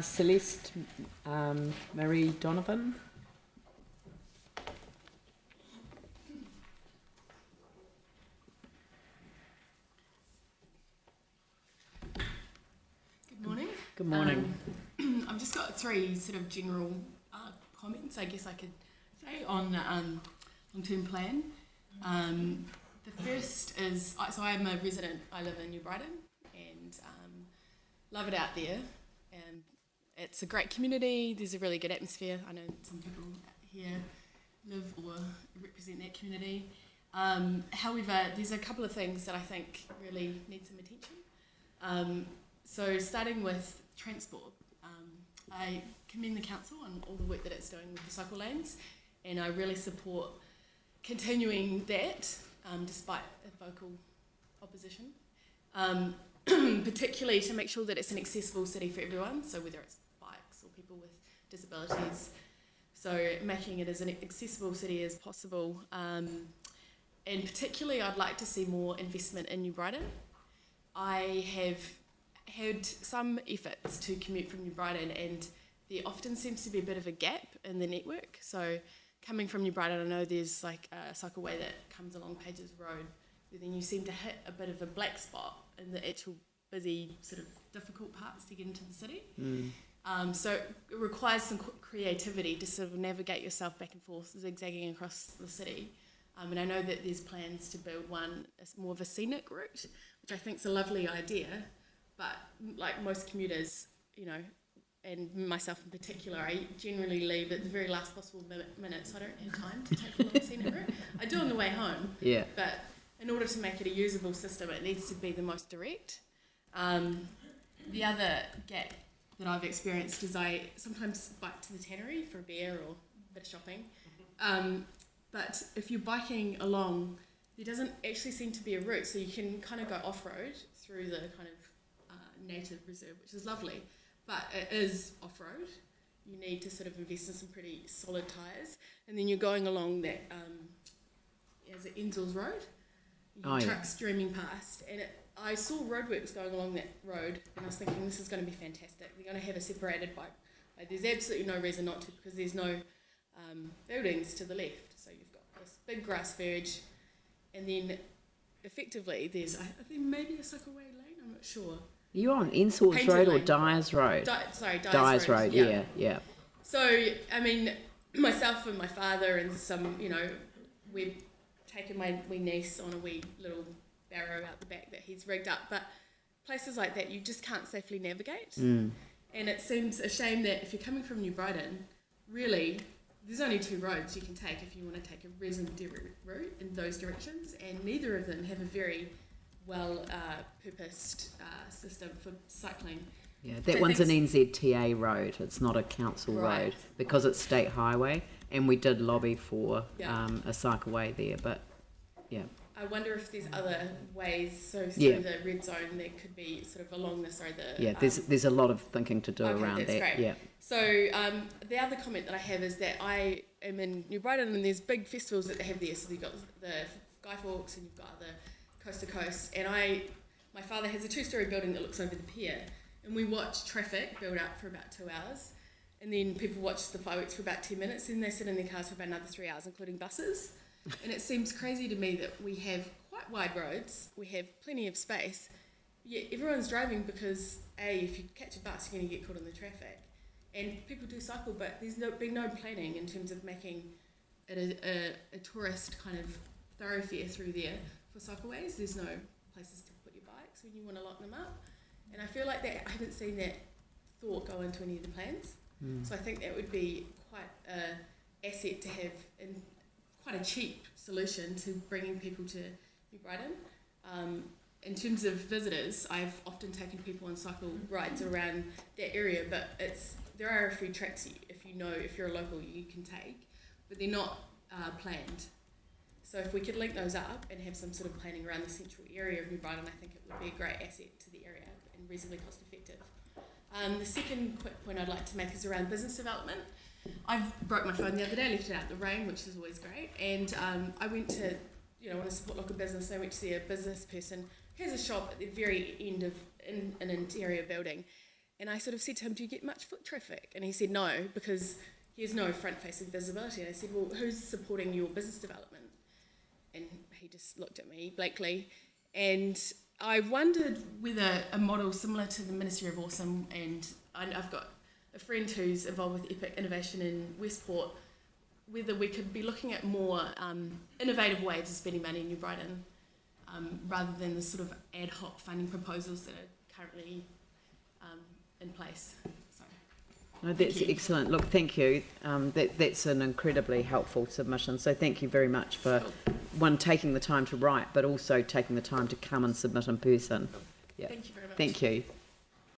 Celeste, Marie Donovan. Good morning. Good morning. I've just got three sort of general comments, I guess I could say, on long-term plan. The first is, so I'm a resident, I live in New Brighton, and love it out there. It's a great community, there's a really good atmosphere. I know some people here live or represent that community. However, there's a couple of things that I think really need some attention. So starting with transport, I commend the council on all the work that it's doing with the cycle lanes, and I really support continuing that despite a vocal opposition, particularly to make sure that it's an accessible city for everyone, so whether it's bikes or people with disabilities, so making it as an accessible city as possible. And particularly I'd like to see more investment in New Brighton. I have had some efforts to commute from New Brighton, and there often seems to be a bit of a gap in the network. So coming from New Brighton, I know there's like a cycleway that comes along Pages Road, but then you seem to hit a bit of a black spot in the actual busy, sort of difficult parts to get into the city. So it requires some creativity to sort of navigate yourself back and forth, zigzagging across the city. And I know that there's plans to build one as more of a scenic route, which I think is a lovely idea. But like most commuters, you know, and myself in particular, I generally leave at the very last possible minute, so I don't have time to take a long scenic route. I do on the way home, but in order to make it a usable system, it needs to be the most direct. The other gap that I've experienced is I sometimes bike to the tannery for a beer or a bit of shopping, but if you're biking along, there doesn't actually seem to be a route, so you can kind of go off-road through the kind of native reserve, which is lovely, but it is off-road. You need to sort of invest in some pretty solid tyres, and then you're going along that, is it Enzel's Road? Trucks streaming past, and I saw roadworks going along that road, and I was thinking, this is going to be fantastic. They're going to have a separated bike. There's absolutely no reason not to, because there's no buildings to the left, so you've got this big grass verge, and then effectively there's, I think maybe a cycleway lane, I'm not sure. You're on Ensel's Road or Dyers Road? Dyers Road, yeah. So, I mean, myself and my father and some, you know, we've taken my wee niece on a wee little barrow out the back that he's rigged up, but places like that you just can't safely navigate. And it seems a shame that if you're coming from New Brighton, really, there's only two roads you can take if you want to take a reasonably direct route in those directions, and neither of them have a very well purposed system for cycling. Yeah, that one's an NZTA road, it's not a council road, because it's state highway, and we did lobby for a cycleway there, but yeah. I wonder if there's other ways, so through the red zone that could be sort of along this road. There's a lot of thinking to do around that's that. Great. Yeah. So the other comment that I have is that I am in New Brighton, and there's big festivals that they have there. So you've got the Sky Forks, and you've got the Coast to Coast, and my father has a 2-story building that looks over the pier, and we watch traffic build up for about 2 hours, and then people watch the fireworks for about 10 minutes, and they sit in their cars for about another 3 hours, including buses. And it seems crazy to me that we have quite wide roads, we have plenty of space, yet everyone's driving because if you catch a bus you're going to get caught in the traffic, and people do cycle, but there's been no planning in terms of making it a tourist kind of thoroughfare through there for cycleways. There's no places to put your bikes when you want to lock them up, and I feel like that I haven't seen that thought go into any of the plans. So I think that would be quite an asset to have, and quite a cheap solution to bringing people to New Brighton. In terms of visitors, I've often taken people on cycle rides around that area, but there are a few tracks if you're a local you can take, but they're not planned. So if we could link those up and have some sort of planning around the central area of New Brighton, I think it would be a great asset to the area and reasonably cost effective. The second quick point I'd like to make is around business development. I broke my phone the other day, left it out in the rain, which is always great, and I went to, want to support local business. I went to see a business person who has a shop at the very end of an interior building, And I sort of said to him, do you get much foot traffic? And he said, no, because he has no front-facing visibility. And I said, well, who's supporting your business development? And he just looked at me blankly. And I wondered whether a model similar to the Ministry of Awesome, and I've got a friend who's involved with Epic Innovation in Westport, whether we could be looking at more innovative ways of spending money in New Brighton, rather than the sort of ad hoc funding proposals that are currently in place. So, no, that's excellent. Look, thank you. That's an incredibly helpful submission. So thank you very much for, one, taking the time to write, but also taking the time to come and submit in person. Yeah. Thank you very much. Thank you.